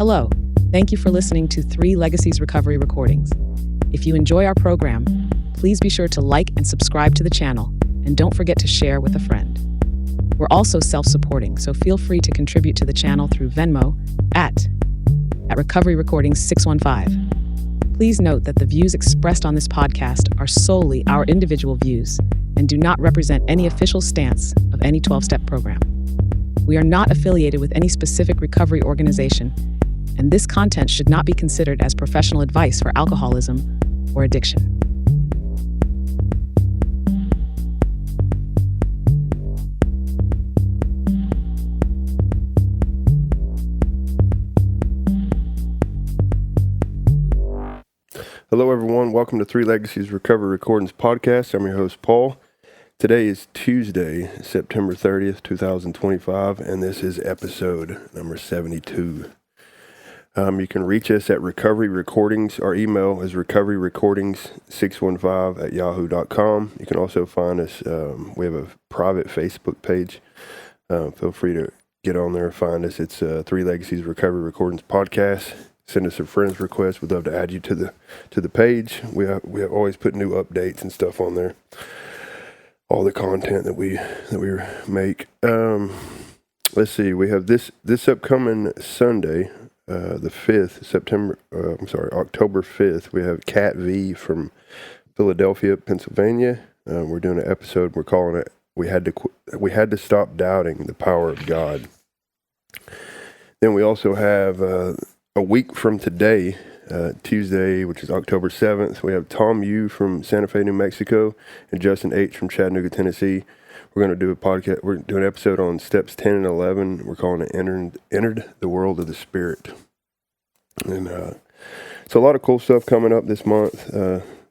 Hello. Thank you for listening to 3 Legacies Recovery Recordings. If you enjoy our program, please be sure to like and subscribe to the channel, and don't forget to share with a friend. We're also self-supporting, so feel free to contribute to the channel through Venmo at Recovery Recordings 615. Please note that the views expressed on this podcast are solely our individual views and do not represent any official stance of any 12-step program. We are not affiliated with any specific recovery organization, and this content should not be considered as professional advice for alcoholism or addiction. Hello, everyone. Welcome to 3 Legacies Recovery Recordings podcast. I'm your host, Paul. Today is Tuesday, September 30th, 2025, and this is episode number 72. You can reach us at Recovery Recordings. Our email is recoveryrecordings615@yahoo.com. You can also find us. We have a private Facebook page. Feel free to get on there and find us. It's 3 Legacies Recovery Recordings podcast. Send us a friend's request. We'd love to add you to the page. We have always put new updates and stuff on there. All the content that we make. Let's see. We have this upcoming Sunday, the 5th October 5th. We have Cat V from Philadelphia, Pennsylvania. We're doing an episode. We're calling it "We Had to Stop Doubting the Power of God." Then we also have a week from today, Tuesday, which is October 7th, we have Tom Yu from Santa Fe, New Mexico, and Justin H. from Chattanooga, Tennessee. We're going to do a podcast. We're doing an episode on steps 10 and 11. We're calling it Entered the World of the Spirit. And so a lot of cool stuff coming up this month.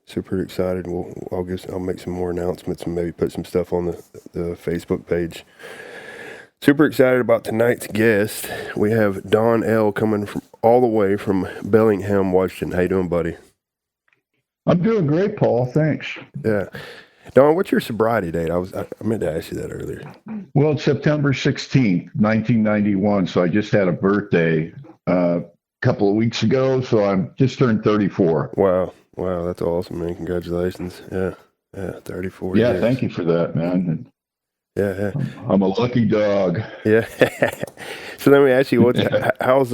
Super excited. I'll make some more announcements and maybe put some stuff on the Facebook page. Super excited about tonight's guest. We have Don L. coming from all the way from Bellingham, Washington. How you doing, buddy? I'm doing great, Paul. Thanks. Yeah. Don, what's your sobriety date? I meant to ask you that earlier. Well, it's September 16th, 1991, so I just had a birthday a couple of weeks ago, so I'm just turned 34. Wow, that's awesome, man. Congratulations. Yeah, 34 Yeah, years. thank you for that, man. Yeah. I'm a lucky dog. Yeah. So let me ask you, how's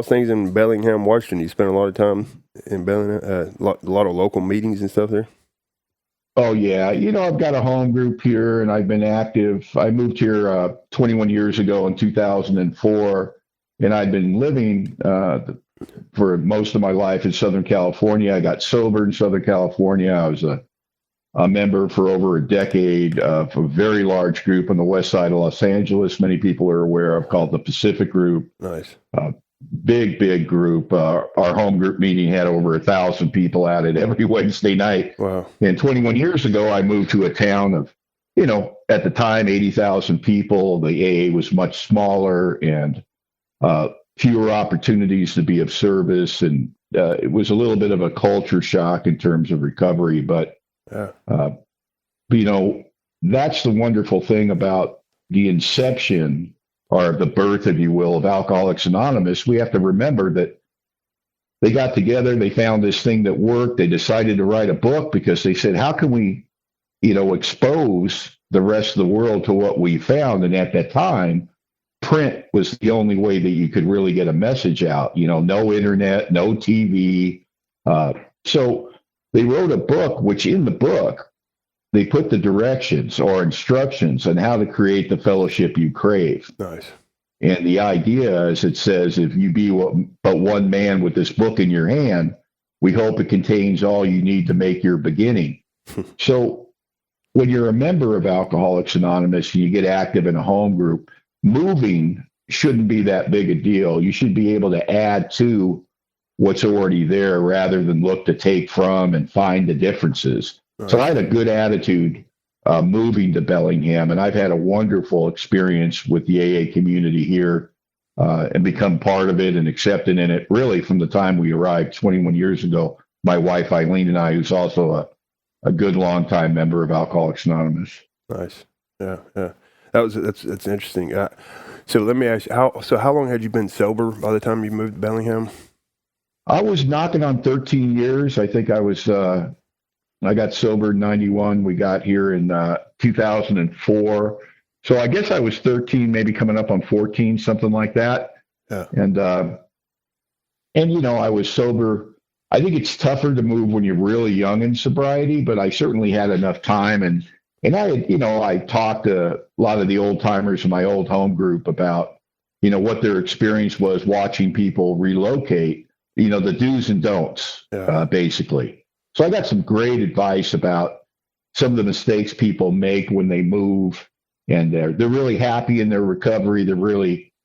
things in Bellingham, Washington? You spend a lot of time in Bellingham, a lot of local meetings and stuff there? Oh, yeah. I've got a home group here, and I've been active. I moved here 21 years ago in 2004, and I'd been living for most of my life in Southern California. I got sober in Southern California. I was a member for over a decade of a very large group on the west side of Los Angeles. Many people are aware of, called the Pacific Group. Nice. Big group. Our home group meeting had over 1,000 people at it every Wednesday night. Wow. And 21 years ago, I moved to a town of, at the time, 80,000 people. The AA was much smaller and fewer opportunities to be of service. And it was a little bit of a culture shock in terms of recovery, but yeah. That's the wonderful thing about the inception or the birth, if you will, of Alcoholics Anonymous. We have to remember that they got together, they found this thing that worked. They decided to write a book because they said, how can we, expose the rest of the world to what we found? And at that time, print was the only way that you could really get a message out. No internet, no TV. So they wrote a book, which in the book, they put the directions or instructions on how to create the fellowship you crave. Nice. And the idea is, it says, if you be but one man with this book in your hand, we hope it contains all you need to make your beginning. So when you're a member of Alcoholics Anonymous and you get active in a home group, moving shouldn't be that big a deal. You should be able to add to what's already there rather than look to take from and find the differences. Right. So I had a good attitude moving to Bellingham, and I've had a wonderful experience with the AA community here and become part of it and accepted in it really from the time we arrived 21 years ago. My wife, Eileen, and I, who's also a good longtime member of Alcoholics Anonymous. Nice. Yeah. That's interesting. So let me ask you, how long had you been sober by the time you moved to Bellingham? I was knocking on 13 years. I think I got sober in 91. We got here in 2004. So I guess I was 13, maybe coming up on 14, something like that. Yeah. And I was sober. I think it's tougher to move when you're really young in sobriety, but I certainly had enough time. And I talked to a lot of the old timers in my old home group about, what their experience was watching people relocate, the do's and don'ts, basically. So I got some great advice about some of the mistakes people make when they move, and they're really happy in their recovery.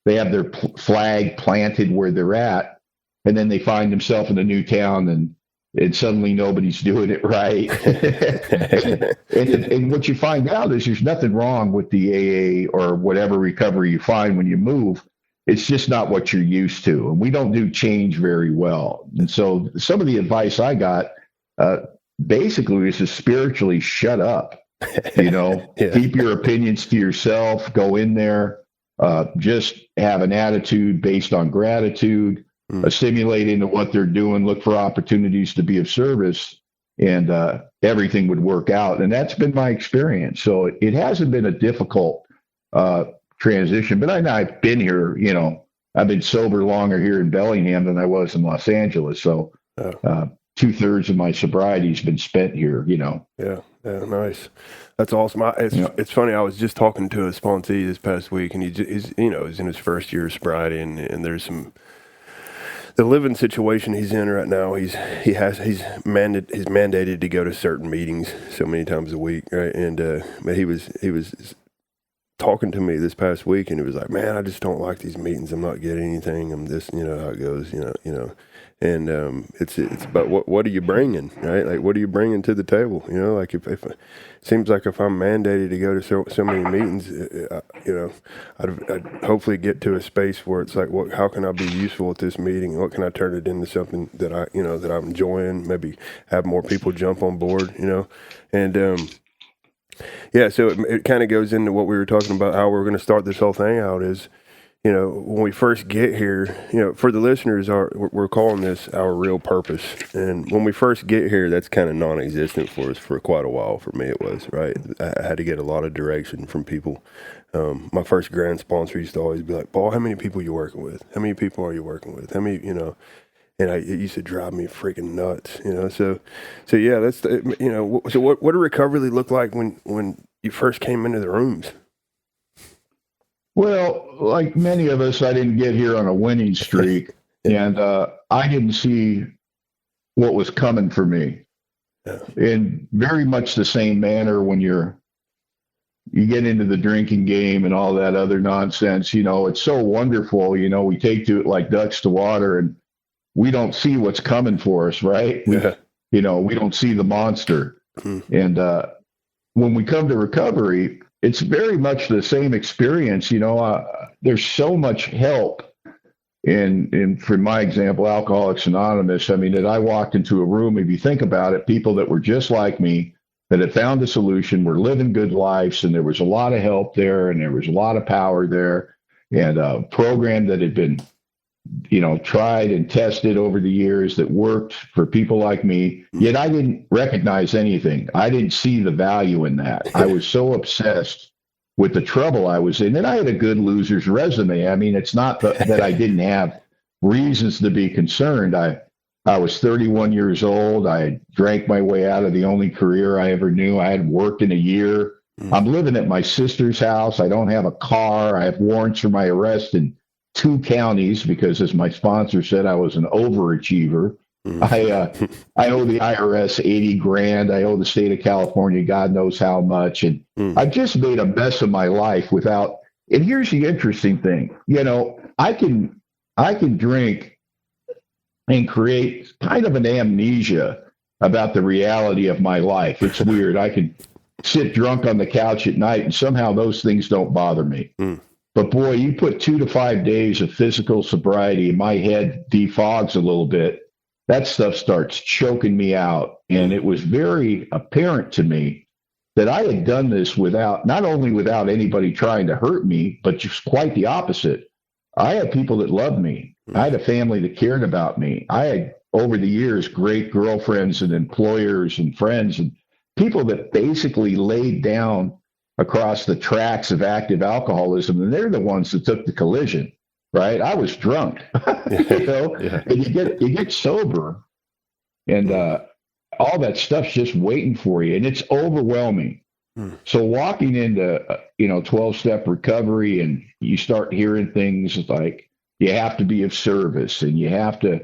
They have their flag planted where they're at, and then they find themselves in a new town, and suddenly nobody's doing it right. and what you find out is there's nothing wrong with the AA or whatever recovery you find when you move. It's just not what you're used to, and we don't do change very well. And so some of the advice I got basically is to spiritually shut up. Yeah. Keep your opinions to yourself. Go in there. Just have an attitude based on gratitude. Assimilate into what they're doing. Look for opportunities to be of service, and everything would work out. And that's been my experience. So it hasn't been a difficult transition. But I've been here. I've been sober longer here in Bellingham than I was in Los Angeles. So 2/3 of my sobriety has been spent here. Yeah, nice. That's awesome. It's funny. I was just talking to a sponsee this past week, and he's in his first year of sobriety, and there's the living situation he's in right now. He's mandated to go to certain meetings so many times a week, right? And but he was talking to me this past week, and he was like, "Man, I just don't like these meetings. I'm not getting anything. I'm just, how it goes, And it's about what are you bringing, right? Like, what are you bringing to the table? Like if it seems like if I'm mandated to go to so many meetings, I'd hopefully get to a space where it's like, how can I be useful at this meeting? What can I turn it into something that that I'm enjoying? Maybe have more people jump on board, and so it kind of goes into what we were talking about, how we're going to start this whole thing out is. When we first get here, for the listeners, we're calling this our real purpose. And when we first get here, that's kind of non-existent for us for quite a while. For me, it was, right? I had to get a lot of direction from people. My first grant sponsor used to always be like, Paul, how many people are you working with? How many people are you working with? How many, and it used to drive me freaking nuts, So yeah, that's, so what did recovery look like when you first came into the rooms? Well, like many of us, I didn't get here on a winning streak, and I didn't see what was coming for me. Yeah. In very much the same manner when you get into the drinking game and all that other nonsense, it's so wonderful. We take to it like ducks to water, and we don't see what's coming for us, right? Yeah. We don't see the monster. And when we come to recovery, it's very much the same experience. There's so much help in, for my example, Alcoholics Anonymous. That I walked into a room, if you think about it, people that were just like me, that had found a solution, were living good lives, and there was a lot of help there, and there was a lot of power there, and a program that had been, tried and tested over the years that worked for people like me. Yet I didn't recognize anything. I didn't see the value in that. I was so obsessed with the trouble I was in. And I had a good loser's resume. It's not that I didn't have reasons to be concerned. I was 31 years old. I had drank my way out of the only career I ever knew. I had worked in a year. I'm living at my sister's house. I don't have a car. I have warrants for my arrest in 2 counties because, as my sponsor said, I was an overachiever. I owe the IRS $80,000. I owe the state of California God knows how much, and I've just made a mess of my life without. And here's the interesting thing: I can drink and create kind of an amnesia about the reality of my life. It's weird. I can sit drunk on the couch at night, and somehow those things don't bother me. But boy, you put 2 to 5 days of physical sobriety, my head defogs a little bit. That stuff starts choking me out. And it was very apparent to me that I had done this not only without anybody trying to hurt me, but just quite the opposite. I had people that loved me. I had a family that cared about me. I had, over the years, great girlfriends and employers and friends and people that basically laid down across the tracks of active alcoholism, and they're the ones that took the collision, right? I was drunk, and you get sober, and all that stuff's just waiting for you, and it's overwhelming. So walking into 12-step recovery, and you start hearing things like you have to be of service and you have to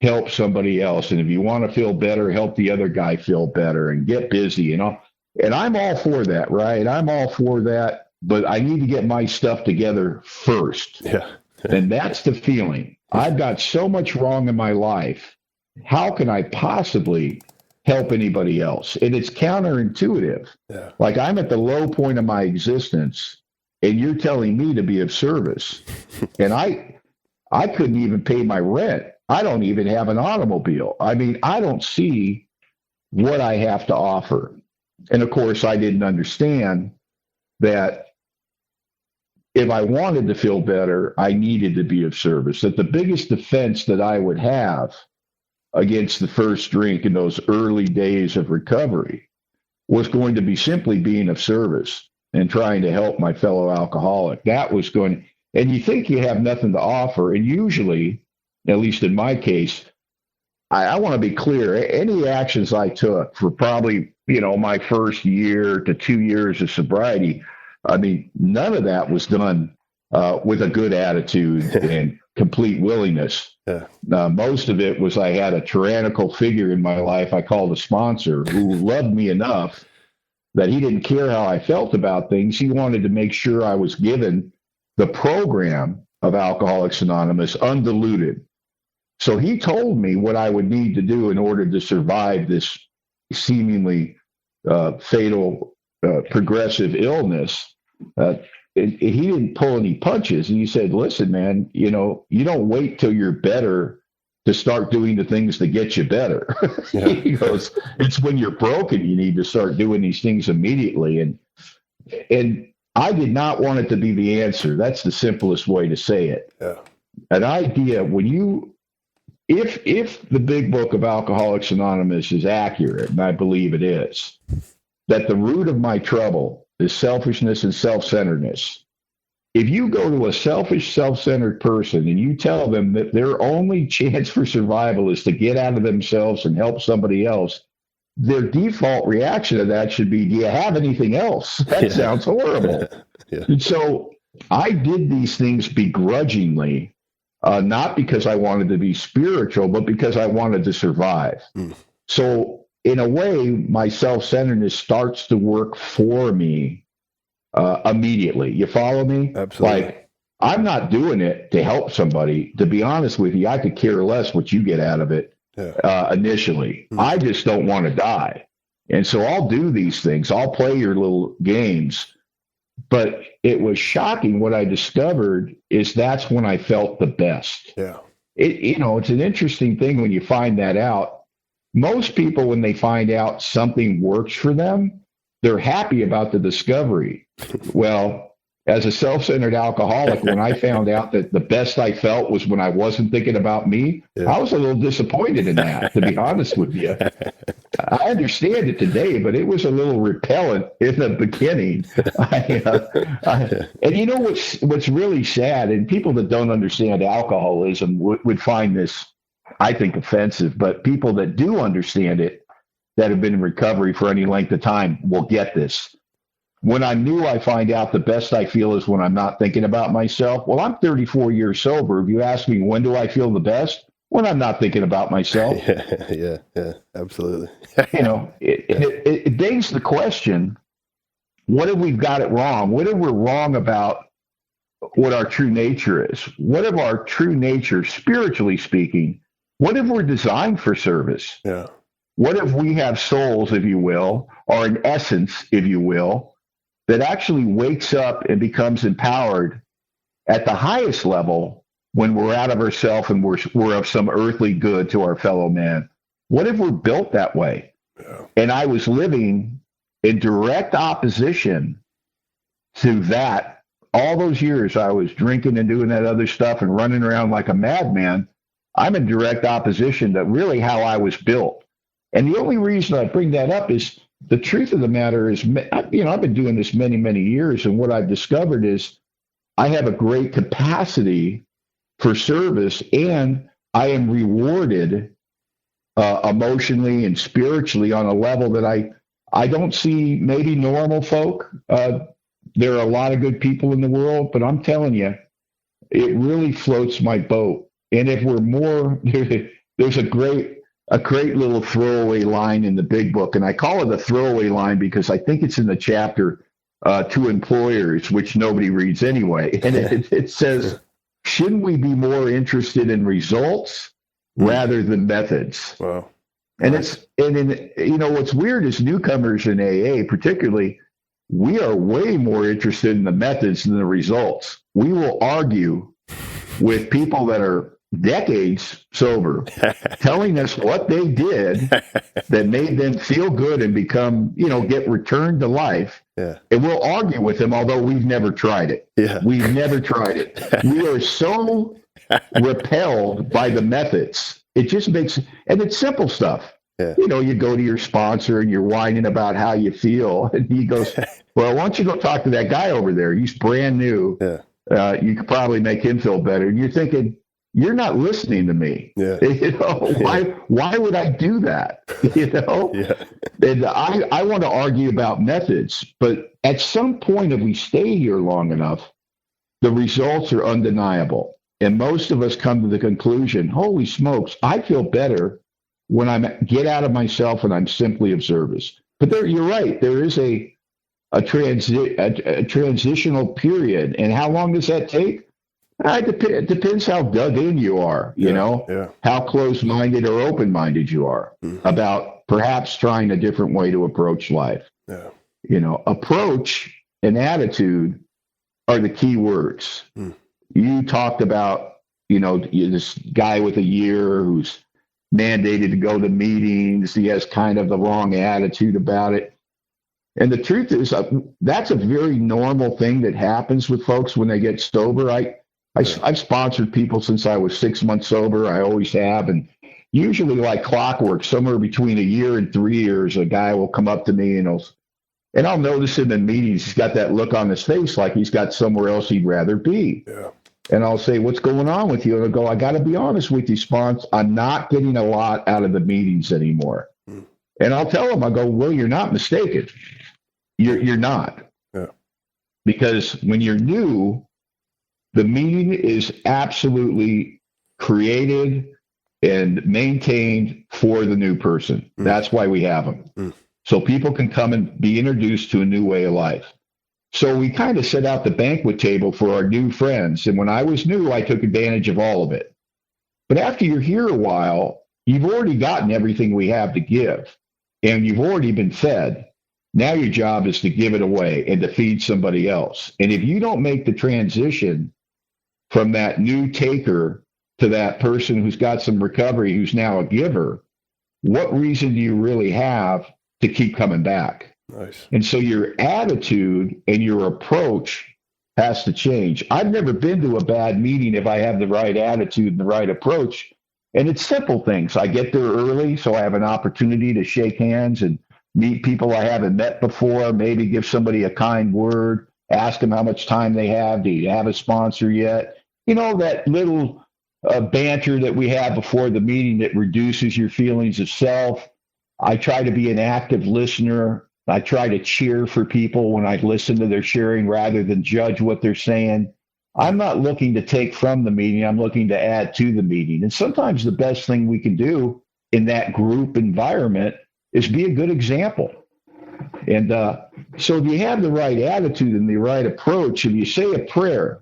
help somebody else, and if you want to feel better, help the other guy feel better and get busy and all. And I'm all for that, right? I'm all for that, but I need to get my stuff together first. Yeah. And that's the feeling. I've got so much wrong in my life. How can I possibly help anybody else? And it's counterintuitive. Yeah. Like, I'm at the low point of my existence, and you're telling me to be of service. And I couldn't even pay my rent. I don't even have an automobile. I mean, I don't see what I have to offer. And of course, I didn't understand that if I wanted to feel better, I needed to be of service. That the biggest defense that I would have against the first drink in those early days of recovery was going to be simply being of service and trying to help my fellow alcoholic. That was going, and you think you have nothing to offer. And usually, at least in my case, I want to be clear, any actions I took for probably, my first year to 2 years of sobriety, I mean, none of that was done with a good attitude and complete willingness. Yeah. Most of it was I had a tyrannical figure in my life I called a sponsor who loved me enough that he didn't care how I felt about things. He wanted to make sure I was given the program of Alcoholics Anonymous undiluted. So he told me what I would need to do in order to survive this seemingly fatal progressive illness. He didn't pull any punches. And he said, listen, man, you don't wait till you're better to start doing the things that get you better. Yeah. He goes, it's when you're broken, you need to start doing these things immediately. And I did not want it to be the answer. That's the simplest way to say it. Yeah. An idea, if the big book of Alcoholics Anonymous is accurate, and I believe it is, that the root of my trouble is selfishness and self-centeredness. If you go to a selfish, self-centered person and you tell them that their only chance for survival is to get out of themselves and help somebody else, their default reaction to that should be, do you have anything else? That sounds horrible. Yeah. And so I did these things begrudgingly, not because I wanted to be spiritual, but because I wanted to survive. So in a way, my self-centeredness starts to work for me immediately. You follow me? Absolutely. Like, I'm not doing it to help somebody. To be honest with you, I could care less what you get out of it initially. I just don't want to die. And so I'll do these things. I'll play your little games. But it was shocking. What I discovered is that's when I felt the best. Yeah. It's an interesting thing when you find that out. Most people, when they find out something works for them, they're happy about the discovery. Well, as a self-centered alcoholic, when I found out that the best I felt was when I wasn't thinking about me, I was a little disappointed in that, to be honest with you. I understand it today, but it was a little repellent in the beginning. And you know what's really sad, and people that don't understand alcoholism would find this, I think, offensive, but people that do understand it, that have been in recovery for any length of time, will get this. When I'm new, I find out the best I feel is when I'm not thinking about myself. Well, I'm 34 years sober. If you ask me, when do I feel the best? When I'm not thinking about myself. Yeah, absolutely. It begs the question, what if we've got it wrong? What if we're wrong about what our true nature is? What if our true nature, spiritually speaking, what if we're designed for service? Yeah. What if we have souls, if you will, or an essence, if you will, that actually wakes up and becomes empowered at the highest level when we're out of ourselves and we're of some earthly good to our fellow man? What if we're built that way? Yeah. And I was living in direct opposition to that. All those years I was drinking and doing that other stuff and running around like a madman. I'm in direct opposition to really how I was built. And the only reason I bring that up is the truth of the matter is, I've been doing this many, many years. And what I've discovered is I have a great capacity for service, and I am rewarded emotionally and spiritually on a level that I don't see maybe normal folk. There are a lot of good people in the world, but I'm telling you, it really floats my boat. And if we're more, there's a great little throwaway line in the big book, and I call it a throwaway line because I think it's in the chapter to employers, which nobody reads anyway. And it says, shouldn't we be more interested in results rather than methods? Wow. And what's weird is newcomers in AA, particularly, we are way more interested in the methods than the results. We will argue with people that are decades sober, telling us what they did that made them feel good and become, get returned to life. Yeah. And we'll argue with them, although we've never tried it. Yeah. We've never tried it. We are so repelled by the methods. It just makes, and it's simple stuff. Yeah. You go to your sponsor and you're whining about how you feel. And he goes, well, why don't you go talk to that guy over there? He's brand new. Yeah. You could probably make him feel better. And you're thinking, you're not listening to me. Yeah. Why would I do that? Yeah. And I want to argue about methods, but at some point, if we stay here long enough, the results are undeniable. And most of us come to the conclusion, holy smokes, I feel better when I get out of myself and I'm simply of service. But you're right. There is a transitional period. And how long does that take? It depends how dug in you are, how close-minded or open-minded you are about perhaps trying a different way to approach life. Yeah. Approach and attitude are the key words. You talked about, this guy with a year who's mandated to go to meetings. He has kind of the wrong attitude about it. And the truth is, that's a very normal thing that happens with folks when they get sober. I've sponsored people since I was 6 months sober. I always have. And usually like clockwork, somewhere between a year and 3 years, a guy will come up to me and I'll notice him in meetings. He's got that look on his face like he's got somewhere else he'd rather be. Yeah. And I'll say, what's going on with you? And I'll go, I got to be honest with you, Spons. I'm not getting a lot out of the meetings anymore. And I'll tell him, I go, well, you're not mistaken. You're not. Yeah. Because when you're new, the meeting is absolutely created and maintained for the new person. That's why we have them. So people can come and be introduced to a new way of life. So we kind of set out the banquet table for our new friends. And when I was new, I took advantage of all of it. But after you're here a while, you've already gotten everything we have to give. And you've already been fed. Now your job is to give it away and to feed somebody else. And if you don't make the transition from that new taker to that person who's got some recovery, who's now a giver, what reason do you really have to keep coming back? Nice. And so your attitude and your approach has to change. I've never been to a bad meeting if I have the right attitude and the right approach. And it's simple things. I get there early, so I have an opportunity to shake hands and meet people I haven't met before, maybe give somebody a kind word, ask them how much time they have. Do you have a sponsor yet? That little banter that we have before the meeting that reduces your feelings of self. I try to be an active listener. I try to cheer for people when I listen to their sharing rather than judge what they're saying. I'm not looking to take from the meeting. I'm looking to add to the meeting. And sometimes the best thing we can do in that group environment is be a good example. And so if you have the right attitude and the right approach, and you say a prayer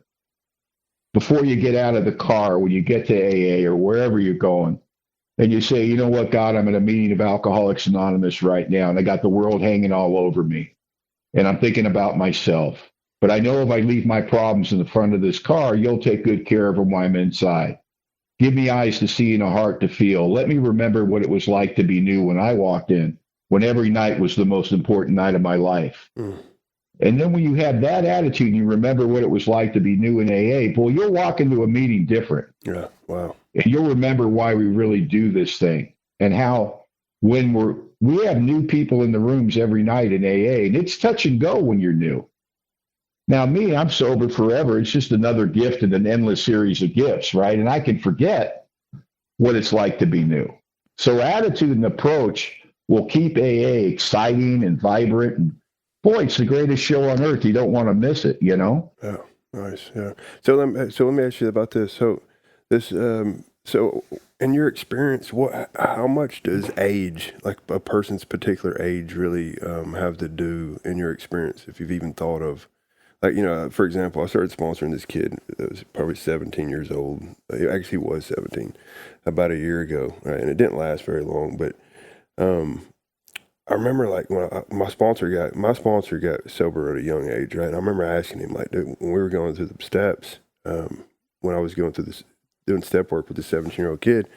before you get out of the car, when you get to AA or wherever you're going, and you say, you know what, God, I'm at a meeting of Alcoholics Anonymous right now, and I got the world hanging all over me, and I'm thinking about myself. But I know if I leave my problems in the front of this car, you'll take good care of them while I'm inside. Give me eyes to see and a heart to feel. Let me remember what it was like to be new when I walked in. when every night was the most important night of my life. Mm. And then when you have that attitude and you remember what it was like to be new in AA, boy, you'll walk into a meeting different. Yeah. Wow. And you'll remember why we really do this thing and how when we have new people in the rooms every night in AA, and it's touch and go when you're new. Now, me, I'm sober forever. It's just another gift in an endless series of gifts, right? And I can forget what it's like to be new. So attitude and approach will keep AA exciting and vibrant. And boy, it's the greatest show on earth. You don't want to miss it, you know? Yeah. Nice. Yeah. So let me ask you about this. So in your experience, how much does age, like a person's particular age, really have to do in your experience? If you've even thought of, like, for example, I started sponsoring this kid that was probably 17 years old. He actually was 17 about a year ago, right? And it didn't last very long. But I remember, like, when my sponsor got sober at a young age, right? And I remember asking him, like, dude, when we were going through the steps, when I was going through this, doing step work with the 17-year-old kid,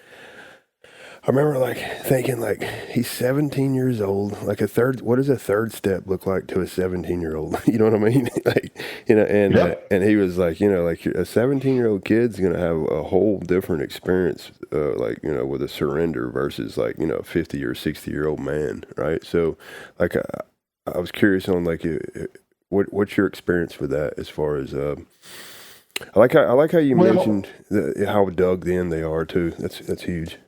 I remember, like, thinking, like, he's 17 years old. Like, what does a third step look like to a 17-year-old? You know what I mean? Like, and he was like, like, a 17-year-old kid's going to have a whole different experience, like, with a surrender versus, like, a 50 or 60-year-old man, right? So, like, I was curious on, like, what's your experience with that as far as, I like how you mentioned how dug in they are too. That's huge.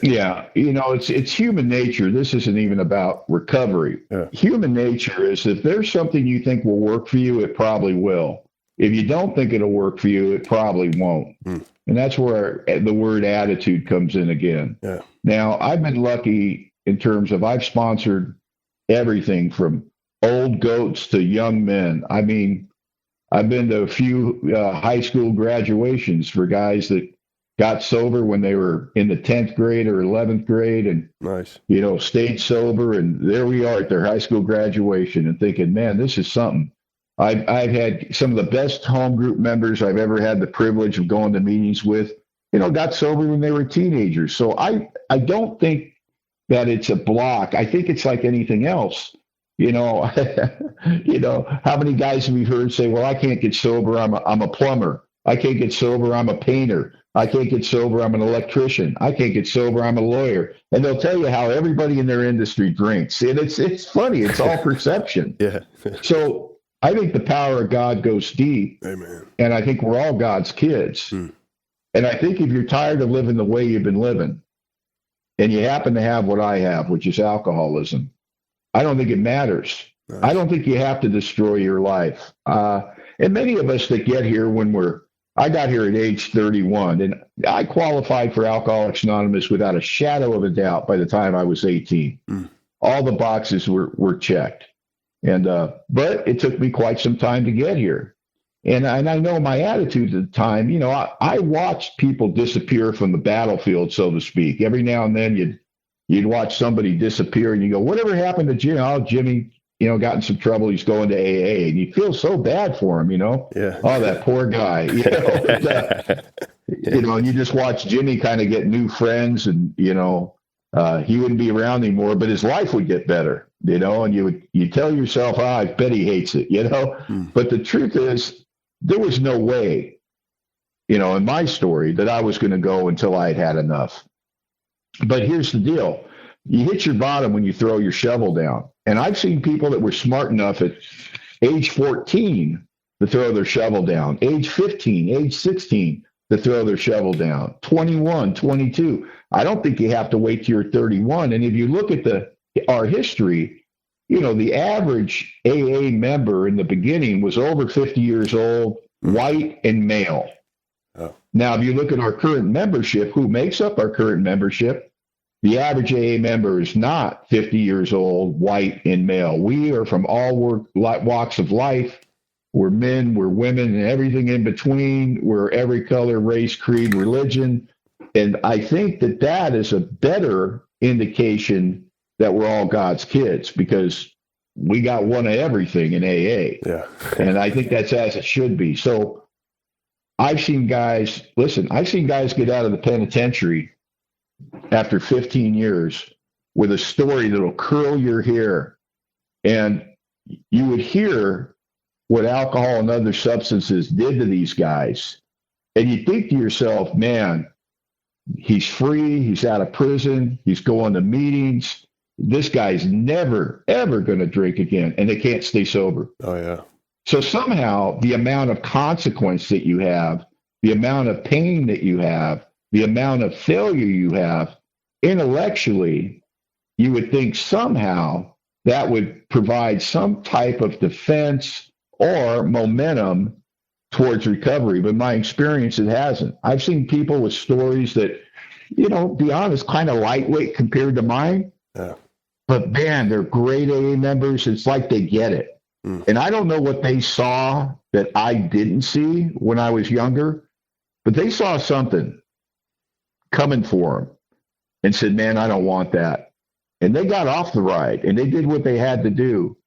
Yeah, it's human nature. This isn't even about recovery. Yeah. Human nature is if there's something you think will work for you, it probably will. If you don't think it'll work for you, it probably won't. And that's where the word attitude comes in again. Yeah. Now, I've been lucky in terms of I've sponsored everything from old goats to young men. I mean, I've been to a few high school graduations for guys that got sober when they were in the 10th grade or 11th grade and, nice, stayed sober. And there we are at their high school graduation and thinking, man, this is something. I've had some of the best home group members I've ever had the privilege of going to meetings with, got sober when they were teenagers. So I don't think that it's a block. I think it's like anything else. How many guys have we heard say, well, I can't get sober. I'm a plumber. I can't get sober. I'm a painter. I can't get sober. I'm an electrician. I can't get sober. I'm a lawyer. And they'll tell you how everybody in their industry drinks. And it's funny. It's all perception. Yeah. So I think the power of God goes deep. Amen. And I think we're all God's kids. And I think if you're tired of living the way you've been living and you happen to have what I have, which is alcoholism, I don't think it matters. Nice. I don't think you have to destroy your life. And many of us that get here I got here at age 31, and I qualified for Alcoholics Anonymous without a shadow of a doubt by the time I was 18. All the boxes were checked. And but it took me quite some time to get here. And I know my attitude at the time, I watched people disappear from the battlefield, so to speak. Every now and then you'd watch somebody disappear and you go, whatever happened to Jimmy? Oh, Jimmy, got in some trouble. He's going to AA, and you feel so bad for him, Yeah. Oh, that poor guy, and you just watch Jimmy kind of get new friends, and he wouldn't be around anymore, but his life would get better, and you tell yourself, I bet he hates it, But the truth is, there was no way, in my story that I was going to go until I had had enough. But here's the deal. You hit your bottom when you throw your shovel down. And I've seen people that were smart enough at age 14 to throw their shovel down, age 15, age 16 to throw their shovel down, 21, 22. I don't think you have to wait till you're 31. And if you look at our history, the average AA member in the beginning was over 50 years old, white, and male. Oh. Now, if you look at our current membership, who makes up our current membership, the average AA member is not 50 years old, white, and male. We are from all walks of life. We're men, we're women, and everything in between. We're every color, race, creed, religion. And I think that is a better indication that we're all God's kids, because we got one of everything in AA. Yeah. And I think that's as it should be. So I've seen guys get out of the penitentiary after 15 years with a story that'll curl your hair. And you would hear what alcohol and other substances did to these guys. And you think to yourself, man, he's free, he's out of prison, he's going to meetings. This guy's never, ever going to drink again. And they can't stay sober. Oh, yeah. So somehow the amount of consequence that you have, the amount of pain that you have, the amount of failure you have, intellectually, you would think somehow that would provide some type of defense or momentum towards recovery. But my experience, it hasn't. I've seen people with stories that, be honest, kind of lightweight compared to mine. Yeah. But man, they're great AA members. It's like they get it. And I don't know what they saw that I didn't see when I was younger, but they saw something coming for them and said, man, I don't want that. And they got off the ride and they did what they had to do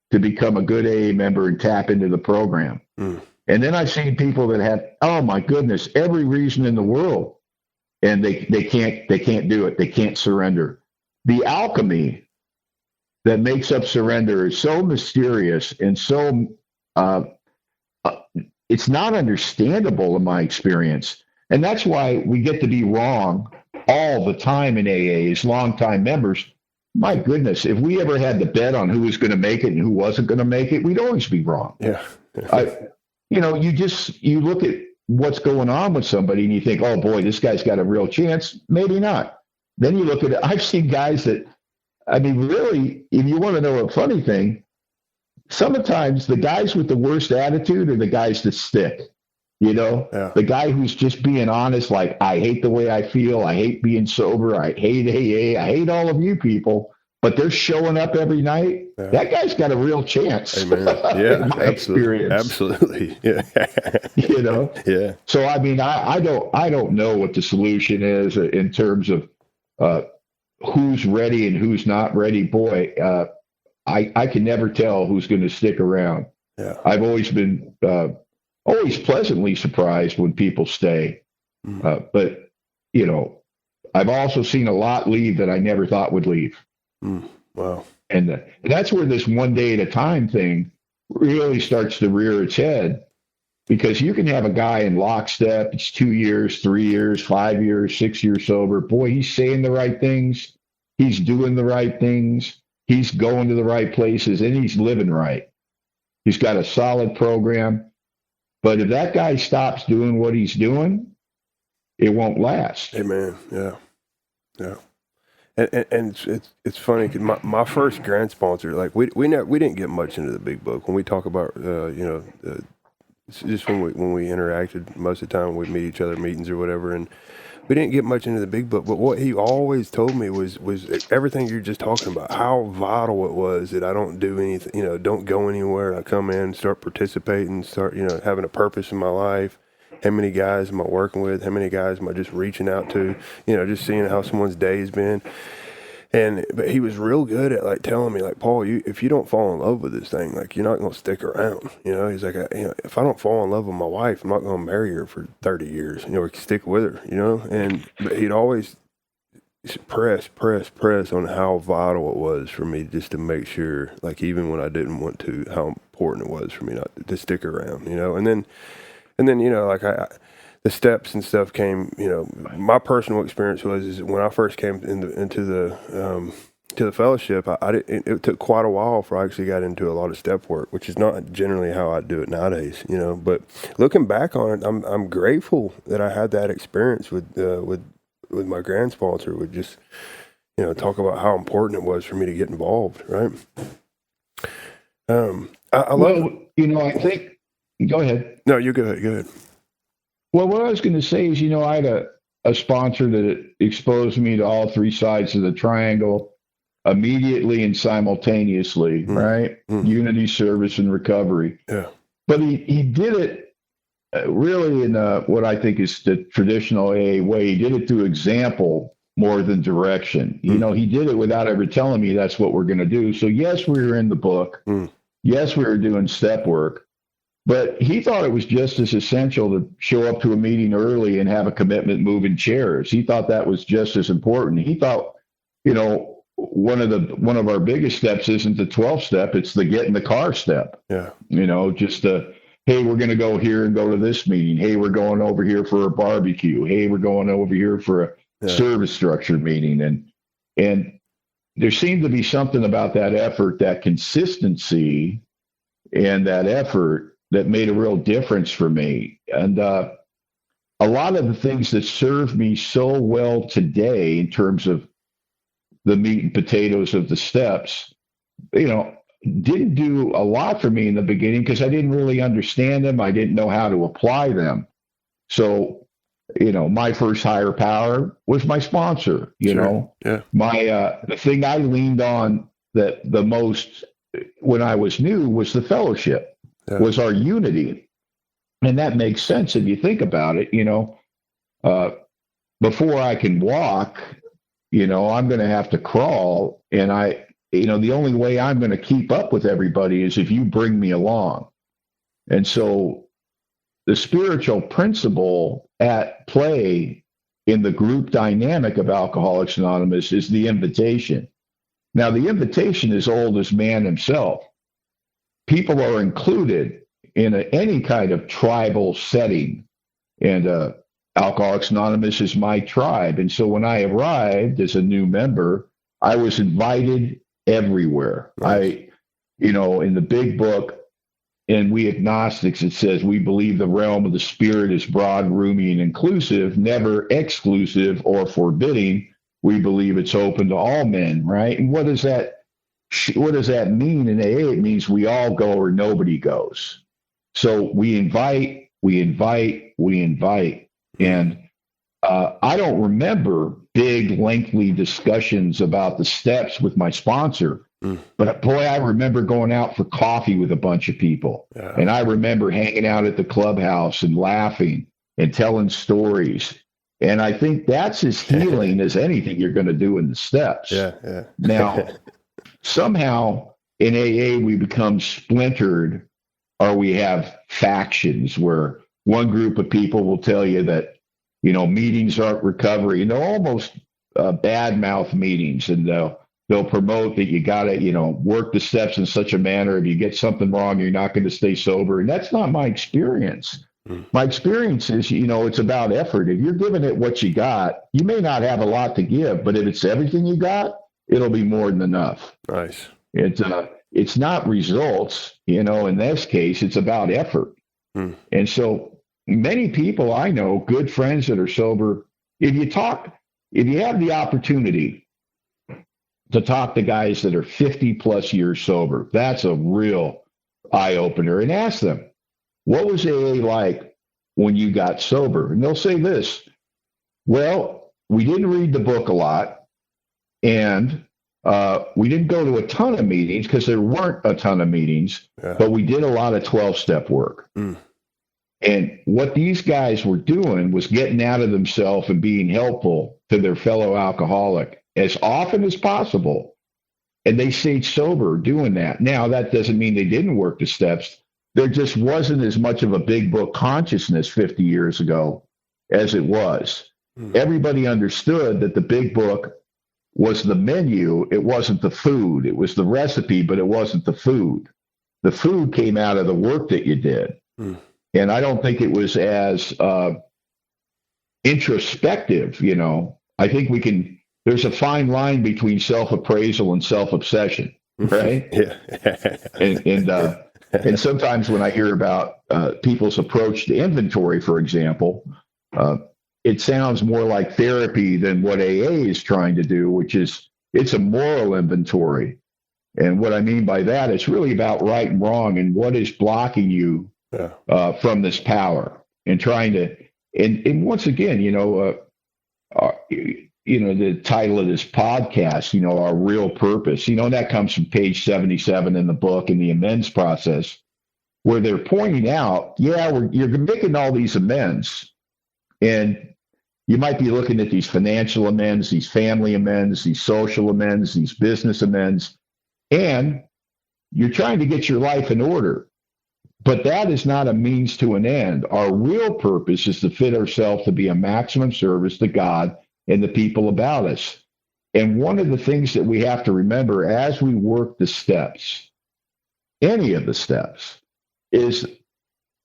to become a good AA member and tap into the program. And then I've seen people that have, oh my goodness, every reason in the world, and they can't do it. They can't surrender. The alchemy that makes up surrender is so mysterious and so it's not understandable in my experience. And that's why we get to be wrong all the time in AA as longtime members. My goodness, if we ever had to bet on who was going to make it and who wasn't going to make it, we'd always be wrong. Yeah. You look at what's going on with somebody and you think, oh boy, this guy's got a real chance. Maybe not. Then you look at it. I've seen guys that, really, if you want to know a funny thing, sometimes the guys with the worst attitude are the guys that stick. The guy who's just being honest, like, I hate the way I feel. I hate being sober. I hate AA. I hate all of you people. But they're showing up every night. Yeah. That guy's got a real chance. Amen. Yeah, absolutely. Absolutely. Yeah. Yeah. So I don't know what the solution is in terms of who's ready and who's not ready. Boy, I can never tell who's going to stick around. Yeah. I've always been always pleasantly surprised when people stay. But I've also seen a lot leave that I never thought would leave. Wow. And that's where this one day at a time thing really starts to rear its head, because you can have a guy in lockstep. It's 2 years, 3 years, 5 years, 6 years sober. Boy, he's saying the right things. He's doing the right things. He's going to the right places, and he's living right. He's got a solid program. But if that guy stops doing what he's doing, it won't last. Amen. Yeah. Yeah. And it's funny because my first grant sponsor, like we didn't get much into the big book. When we talk about just when we interacted, most of the time we'd meet each other at meetings or whatever, and we didn't get much into the big book. But what he always told me was everything you're just talking about, how vital it was that I don't do anything, don't go anywhere. I come in, start participating, start having a purpose in my life. How many guys am I working with? How many guys am I just reaching out to? Just seeing how someone's day's been. But he was real good at like telling me, like, Paul, if you don't fall in love with this thing, like, you're not going to stick around. He's like, if I don't fall in love with my wife, I'm not going to marry her for 30 years. Or stick with her. But he'd always press on how vital it was for me just to make sure, like, even when I didn't want to, how important it was for me not to stick around. And then like the steps and stuff came. My personal experience is when I first came into the fellowship, it took quite a while before I actually got into a lot of step work, which is not generally how I do it nowadays. But looking back on it, I'm grateful that I had that experience with my grand sponsor. With just talk about how important it was for me to get involved. Right. I think. Go ahead. No, you go ahead. Go ahead. Well, what I was going to say is, I had a sponsor that exposed me to all three sides of the triangle immediately and simultaneously, right? Unity, service, and recovery. Yeah. But he did it really in what I think is the traditional AA way. He did it through example more than direction. He did it without ever telling me that's what we're going to do. So yes, we were in the book. Yes, we were doing step work. But he thought it was just as essential to show up to a meeting early and have a commitment moving chairs. He thought that was just as important. He thought, one of our biggest steps isn't the 12 step, it's the get in the car step. Yeah. Just hey, we're going to go here and go to this meeting. Hey, we're going over here for a barbecue. Hey, we're going over here for a service structure meeting. And there seemed to be something about that effort, that consistency and that effort that made a real difference for me. And a lot of the things that serve me so well today in terms of the meat and potatoes of the steps, didn't do a lot for me in the beginning because I didn't really understand them. I didn't know how to apply them. So, my first higher power was my sponsor, Sure. Yeah. The thing I leaned on that the most when I was new was the fellowship. Was our unity. And that makes sense if you think about it, before I can walk, I'm going to have to crawl. And the only way I'm going to keep up with everybody is if you bring me along. And so the spiritual principle at play in the group dynamic of Alcoholics Anonymous is the invitation. Now, the invitation is old as man himself. People are included in any kind of tribal setting, and Alcoholics Anonymous is my tribe. And so when I arrived as a new member, I was invited everywhere. Nice. In the big book, and we agnostics, it says we believe the realm of the spirit is broad, roomy, and inclusive, never exclusive or forbidding. We believe it's open to all men, right? And what does that mean in AA? It means we all go or nobody goes. So we invite. And I don't remember big, lengthy discussions about the steps with my sponsor. But boy, I remember going out for coffee with a bunch of people. Yeah. And I remember hanging out at the clubhouse and laughing and telling stories. And I think that's as healing as anything you're going to do in the steps. Yeah. Now, somehow in AA, we become splintered, or we have factions where one group of people will tell you that, meetings aren't recovery, and they'll almost badmouth meetings, and they'll promote that you got to, work the steps in such a manner. If you get something wrong, you're not going to stay sober. And that's not my experience. My experience is, it's about effort. If you're giving it what you got, you may not have a lot to give, but if it's everything you got, it'll be more than enough. Nice. It's not results, in this case, it's about effort. And so many people I know, good friends that are sober, if you have the opportunity to talk to guys that are 50 plus years sober, that's a real eye opener, and ask them, what was AA like when you got sober? And they'll say this, well, we didn't read the book a lot, and we didn't go to a ton of meetings because there weren't a ton of meetings, but we did a lot of 12-step work. And what these guys were doing was getting out of themselves and being helpful to their fellow alcoholic as often as possible. And they stayed sober doing that. Now, that doesn't mean they didn't work the steps. There just wasn't as much of a big book consciousness 50 years ago as it was. Everybody understood that the big book was the menu. It wasn't the food. It was the recipe, but it wasn't the food. The food came out of the work that you did. And I don't think it was as introspective, I think there's a fine line between self-appraisal and self-obsession, right? And sometimes when I hear about people's approach to inventory, for example, it sounds more like therapy than what AA is trying to do, which is it's a moral inventory. And what I mean by that, it's really about right and wrong and what is blocking you from this power, and trying to, and once again, the title of this podcast, our real purpose, that comes from page 77 in the book in the amends process, where they're pointing out, you're making all these amends, and you might be looking at these financial amends, these family amends, these social amends, these business amends, and you're trying to get your life in order. But that is not a means to an end. Our real purpose is to fit ourselves to be a maximum service to God and the people about us. And one of the things that we have to remember as we work the steps, any of the steps, is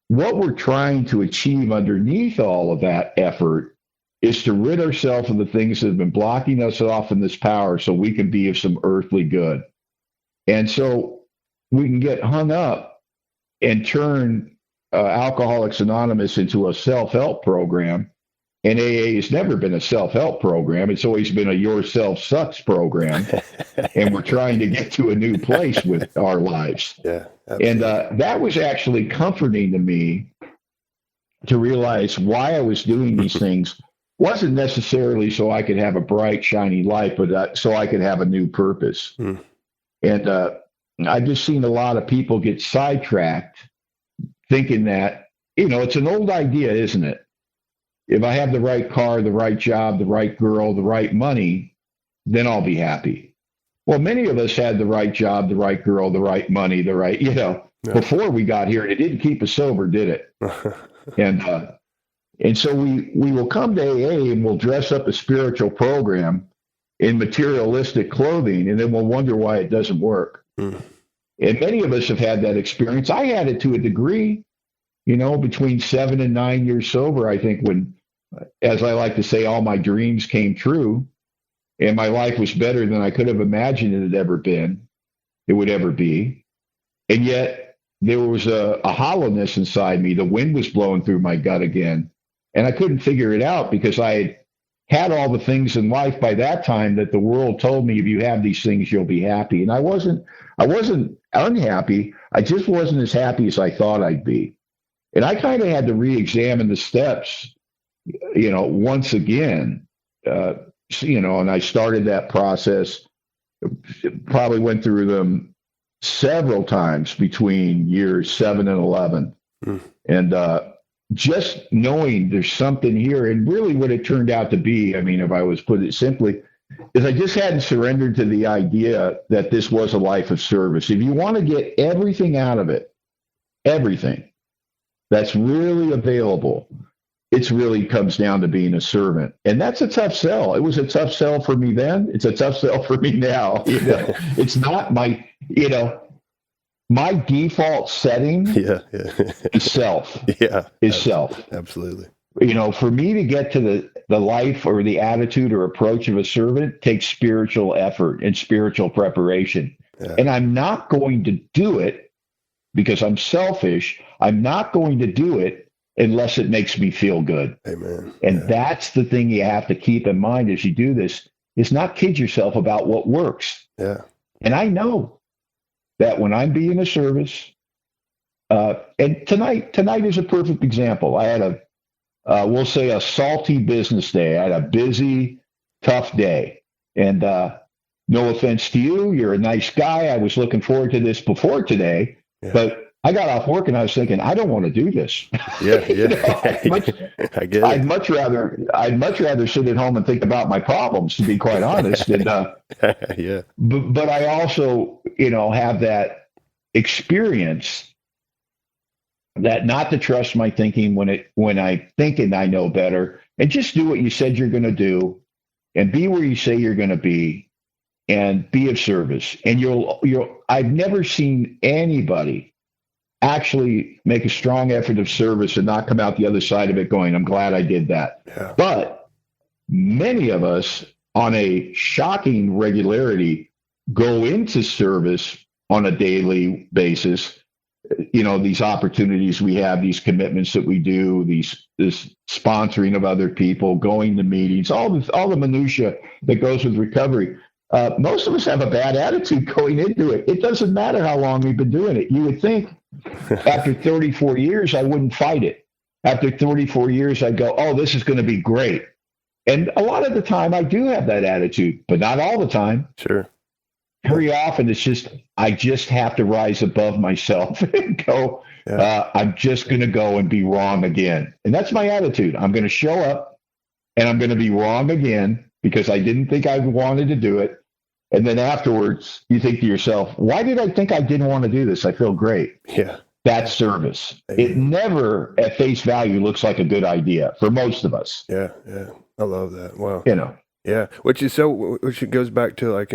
what we're trying to achieve underneath all of that effort is to rid ourselves of the things that have been blocking us off in this power so we can be of some earthly good. And so we can get hung up and turn Alcoholics Anonymous into a self-help program. And AA has never been a self-help program. It's always been a yourself sucks program. And we're trying to get to a new place with our lives. Yeah, absolutely. And that was actually comforting to me to realize why I was doing these things wasn't necessarily so I could have a bright, shiny light, but so I could have a new purpose. And I've just seen a lot of people get sidetracked thinking that, it's an old idea, isn't it? If I have the right car, the right job, the right girl, the right money, then I'll be happy. Well, many of us had the right job, the right girl, the right money, the right, before we got here, and it didn't keep us sober, did it? And so we will come to AA and we'll dress up a spiritual program in materialistic clothing, and then we'll wonder why it doesn't work. And many of us have had that experience. I had it to a degree, between 7 and 9 years sober, I think, when, as I like to say, all my dreams came true and my life was better than I could have imagined it would ever be. And yet there was a hollowness inside me. The wind was blowing through my gut again. And I couldn't figure it out because I had all the things in life by that time that the world told me, if you have these things, you'll be happy. And I wasn't unhappy. I just wasn't as happy as I thought I'd be. And I kind of had to re-examine the steps, once again, and I started that process, probably went through them several times between years 7 and 11. And just knowing there's something here, and really what it turned out to be, if I was put it simply, is I just hadn't surrendered to the idea that this was a life of service. If you want to get everything out of it, everything that's really available, it really comes down to being a servant. And that's a tough sell. It was a tough sell for me then. It's a tough sell for me now. It's not my, my default setting is self. Self. Absolutely. For me to get to the life or the attitude or approach of a servant takes spiritual effort and spiritual preparation. Yeah. And I'm not going to do it because I'm selfish. I'm not going to do it unless it makes me feel good. Amen. And that's the thing you have to keep in mind as you do this, is not kid yourself about what works. Yeah. And I know that when I'm being a service, and tonight is a perfect example. I had we'll say a salty business day. I had a busy, tough day. And no offense to you, you're a nice guy. I was looking forward to this before today, but I got off work and I was thinking, I don't want to do this. Yeah. I get it. I'd much rather sit at home and think about my problems, to be quite honest. And but I also, have that experience that not to trust my thinking when I think and I know better, and just do what you said you're going to do, and be where you say you're going to be, and be of service. And I've never seen anybody actually make a strong effort of service and not come out the other side of it going, I'm glad I did that. Yeah. But many of us, on a shocking regularity, go into service on a daily basis. These opportunities we have, these commitments that we do, this sponsoring of other people, going to meetings, all the minutia that goes with recovery. Most of us have a bad attitude going into it. It doesn't matter how long we've been doing it. You would think after 34 years, I wouldn't fight it. After 34 years, I'd go, oh, this is going to be great. And a lot of the time I do have that attitude, but not all the time. Sure. Very often I just have to rise above myself and go, I'm just going to go and be wrong again. And that's my attitude. I'm going to show up and I'm going to be wrong again because I didn't think I wanted to do it. And then afterwards, you think to yourself, why did I think I didn't want to do this? I feel great. Yeah. That's service. Amen. It never, at face value, looks like a good idea for most of us. Yeah, yeah. I love that. Wow. You know. Yeah, which it goes back to like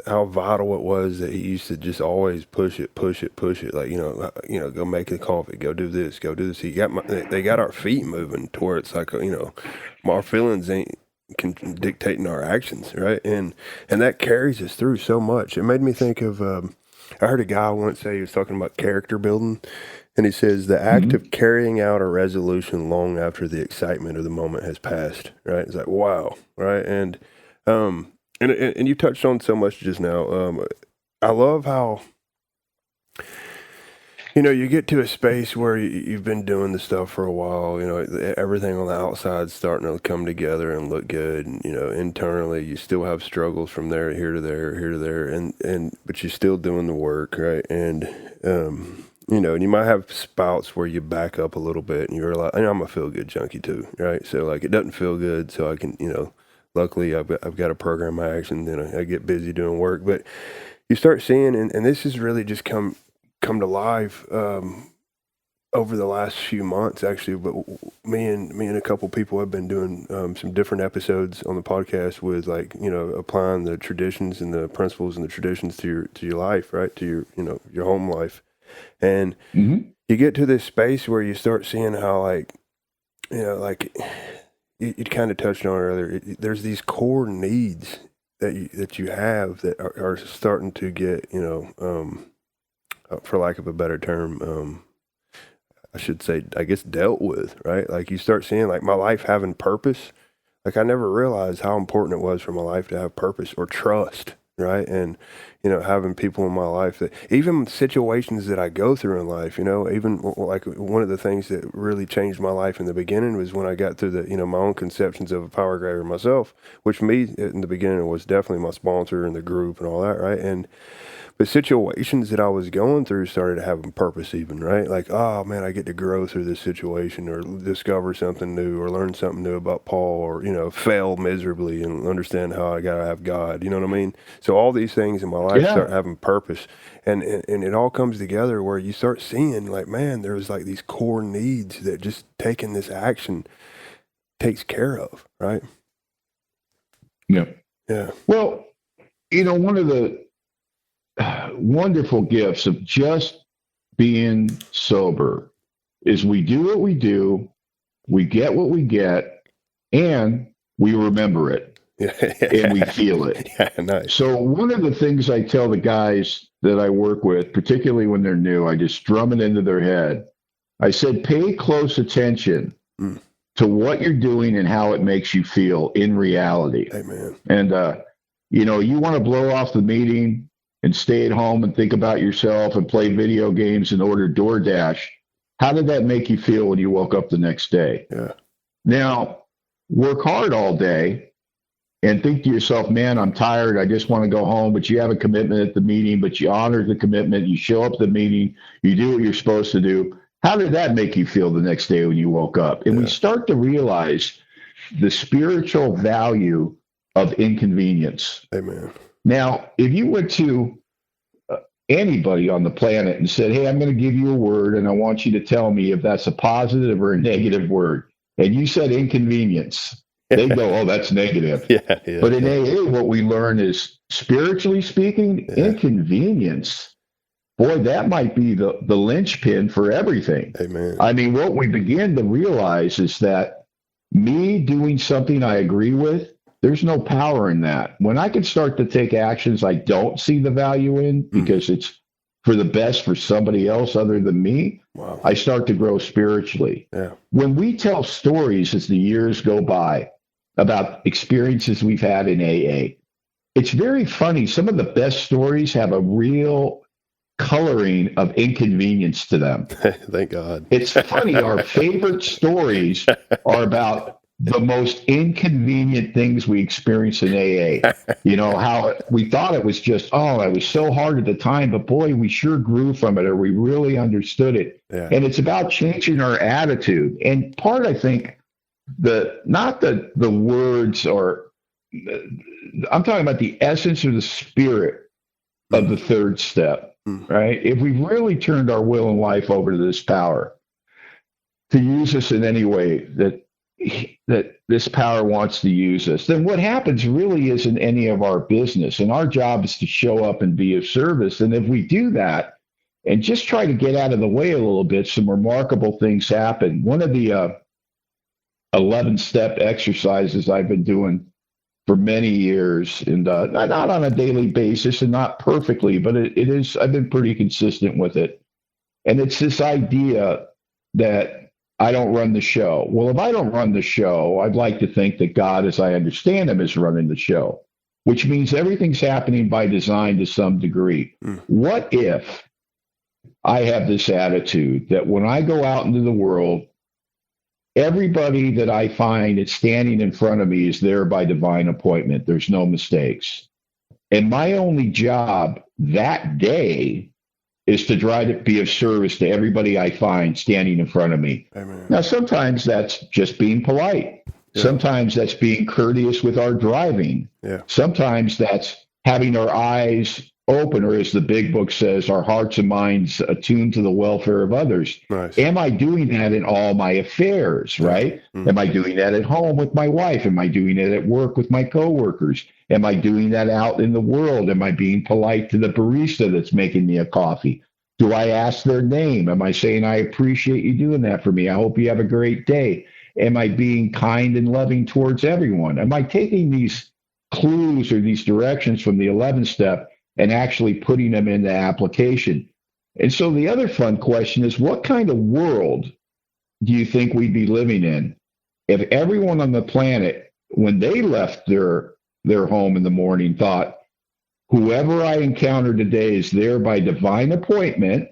how vital it was that he used to just always push it, like go make the coffee, go do this. They got our feet moving to where it's like our feelings ain't dictating our actions, right? And that carries us through so much. It made me think of I heard a guy once say, he was talking about character building. And he says the act of carrying out a resolution long after the excitement of the moment has passed, right? It's like, wow, right? And you touched on so much just now. I love how, you get to a space where you've been doing the stuff for a while, everything on the outside's starting to come together and look good. And, internally you still have struggles from there, here to there, but you're still doing the work, right? And and you might have spouts where you back up a little bit and you realize, I'm a feel good junkie too, right? So like it doesn't feel good, so I can, luckily I've got to program my actions and I get busy doing work. But you start seeing, and this has really just come to life over the last few months actually. But me and a couple people have been doing some different episodes on the podcast with applying the traditions and the principles and the traditions to your life, right? To your home life. And you get to this space where you start seeing how you kind of touched on earlier, there's these core needs that you have that are starting to get, for lack of a better term, I should say, I guess, dealt with, right? Like you start seeing like my life having purpose. Like I never realized how important it was for my life to have purpose or trust, right? And, having people in my life that even situations that I go through in life, even like one of the things that really changed my life in the beginning was when I got through my own conceptions of a power grader myself, which me in the beginning was definitely my sponsor and the group and all that, right? But situations that I was going through started having purpose even, right? Like, oh man, I get to grow through this situation or discover something new or learn something new about Paul or, fail miserably and understand how I got to have God. You know what I mean? So all these things in my life start having purpose. And it all comes together where you start seeing like, man, there's like these core needs that just taking this action takes care of, right? Yeah. Yeah. Well, one of the wonderful gifts of just being sober is we do what we do, we get what we get, and we remember it. And we feel it. Yeah, nice. So one of the things I tell the guys that I work with, particularly when they're new, I just drum it into their head. I said, pay close attention to what you're doing and how it makes you feel in reality. Amen. And, you want to blow off the meeting and stay at home and think about yourself and play video games and order DoorDash. How did that make you feel when you woke up the next day? Yeah. Now, work hard all day and think to yourself, man, I'm tired. I just want to go home. But you have a commitment at the meeting, but you honor the commitment. You show up at the meeting. You do what you're supposed to do. How did that make you feel the next day when you woke up? And we start to realize the spiritual value of inconvenience. Amen. Now, if you went to anybody on the planet and said, hey, I'm going to give you a word and I want you to tell me if that's a positive or a negative word, and you said inconvenience, they go, oh, that's negative. Yeah. But in AA, what we learn is, spiritually speaking, inconvenience, boy, that might be the linchpin for everything. Amen. I mean, what we begin to realize is that me doing something I agree with, there's no power in that. When I can start to take actions I don't see the value in because it's for the best for somebody else other than me, I start to grow spiritually. Yeah. When we tell stories as the years go by about experiences we've had in AA, it's very funny. Some of the best stories have a real coloring of inconvenience to them. Thank God. It's funny. Our favorite stories are about the most inconvenient things we experience in AA. How we thought it was just, it was so hard at the time, but boy, we sure grew from it, or we really understood it. Yeah. And it's about changing our attitude. And part, I think, not the words, or I'm talking about the essence or the spirit of the third step. right? If we've really turned our will and life over to this power to use us in any way that this power wants to use us, then what happens really isn't any of our business. And our job is to show up and be of service. And if we do that and just try to get out of the way a little bit, some remarkable things happen. One of the 11-step exercises I've been doing for many years, and not on a daily basis and not perfectly, but it is, I've been pretty consistent with it. And it's this idea that I don't run the show. Well, if I don't run the show, I'd like to think that God, as I understand him, is running the show, which means everything's happening by design to some degree. What if I have this attitude that when I go out into the world, everybody that I find that's standing in front of me is there by divine appointment. There's no mistakes. And my only job that day is to try to be of service to everybody I find standing in front of me. Amen. Now, sometimes that's just being polite. Yeah. Sometimes that's being courteous with our driving. Yeah. Sometimes that's having our eyes open, or as the big book says, our hearts and minds attuned to the welfare of others. Nice. Am I doing that in all my affairs, right? Am I doing that at home with my wife? Am I doing it at work with my coworkers? Am I doing that out in the world? Am I being polite to the barista that's making me a coffee? Do I ask their name? Am I saying, I appreciate you doing that for me? I hope you have a great day. Am I being kind and loving towards everyone? Am I taking these clues or these directions from the 11th step and actually putting them into application? And so the other fun question is, what kind of world do you think we'd be living in if everyone on the planet, when they left their home in the morning, thought, whoever I encounter today is there by divine appointment,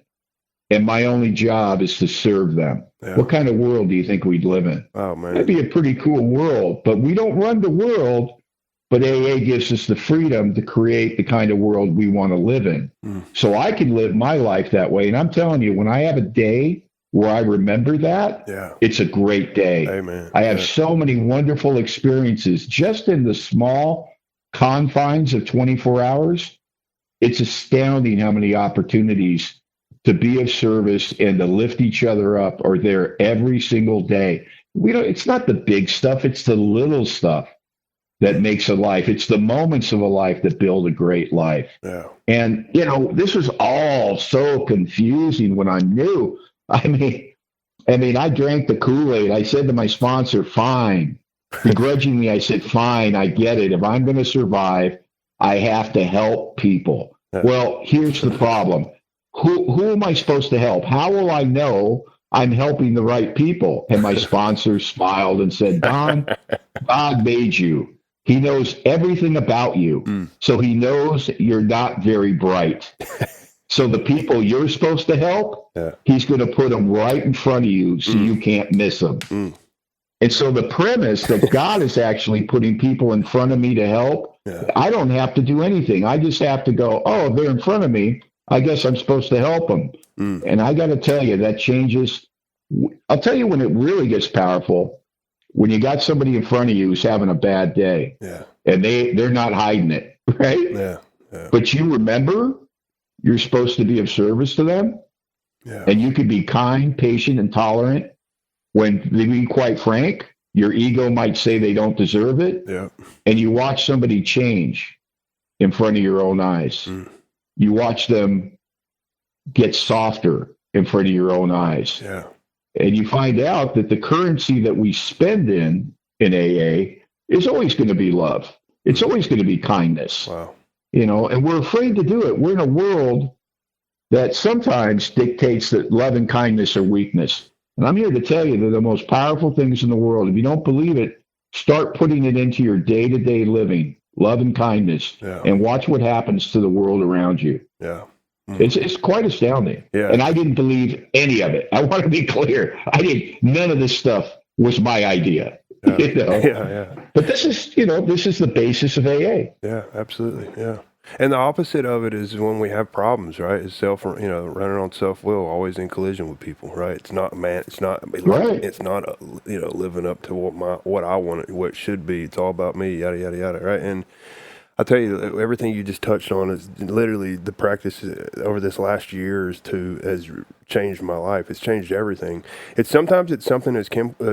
and my only job is to serve them? Yeah. What kind of world do you think we'd live in? Oh, man. That'd be a pretty cool world, but we don't run the world. But AA gives us the freedom to create the kind of world we want to live in. So I can live my life that way. And I'm telling you, when I have a day where I remember that, it's a great day. Amen. I have so many wonderful experiences just in the small confines of 24 hours. It's astounding how many opportunities to be of service and to lift each other up are there every single day. It's not the big stuff, it's the little stuff that makes a life. It's the moments of a life that build a great life. Yeah. And, this was all so confusing when I'm new. I mean, I drank the Kool-Aid. I said to my sponsor, fine. Begrudgingly, I said, fine, I get it. If I'm going to survive, I have to help people. Yeah. Well, here's the problem. Who am I supposed to help? How will I know I'm helping the right people? And my sponsor smiled and said, Don, God made you. He knows everything about you. So he knows you're not very bright. So the people you're supposed to help, he's going to put them right in front of you so you can't miss them. And so the premise that God is actually putting people in front of me to help, I don't have to do anything. I just have to go, oh, they're in front of me. I guess I'm supposed to help them. And I got to tell you, that changes. I'll tell you when it really gets powerful. When you got somebody in front of you who's having a bad day, and they're not hiding it, right? Yeah. But you remember you're supposed to be of service to them, and you can be kind, patient, and tolerant. When, to be quite frank, your ego might say they don't deserve it, and you watch somebody change in front of your own eyes. You watch them get softer in front of your own eyes. Yeah. And you find out that the currency that we spend in AA is always going to be love. It's always going to be kindness. Wow. And we're afraid to do it. We're in a world that sometimes dictates that love and kindness are weakness. And I'm here to tell you they're the most powerful things in the world. If you don't believe it, start putting it into your day-to-day living, love and kindness, and watch what happens to the world around you. Yeah. It's quite astounding. Yeah. And I didn't believe any of it. I want to be clear. None of this stuff was my idea. But this is the basis of AA. Yeah, absolutely. Yeah. And the opposite of it is when we have problems, right? Is running on self-will, always in collision with people, right? It's not living up to what I want, what it should be. It's all about me, yada, yada, yada, right? And I'll tell you, everything you just touched on is literally the practice over this last year or two has changed my life. It's changed everything. Sometimes it's something as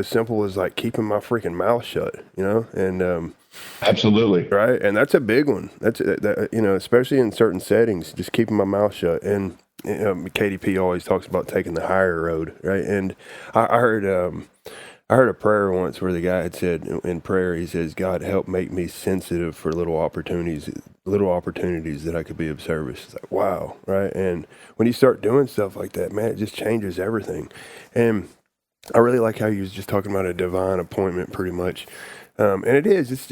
simple as like keeping my freaking mouth shut, and Absolutely. right. And that's a big one. That's especially in certain settings, just keeping my mouth shut. And KDP always talks about taking the higher road, right? And I heard a prayer once where the guy had said in prayer, he says, "God, help make me sensitive for little opportunities that I could be of service." It's like, wow, right? And when you start doing stuff like that, man, it just changes everything. And I really like how you was just talking about a divine appointment, pretty much. And it is. It's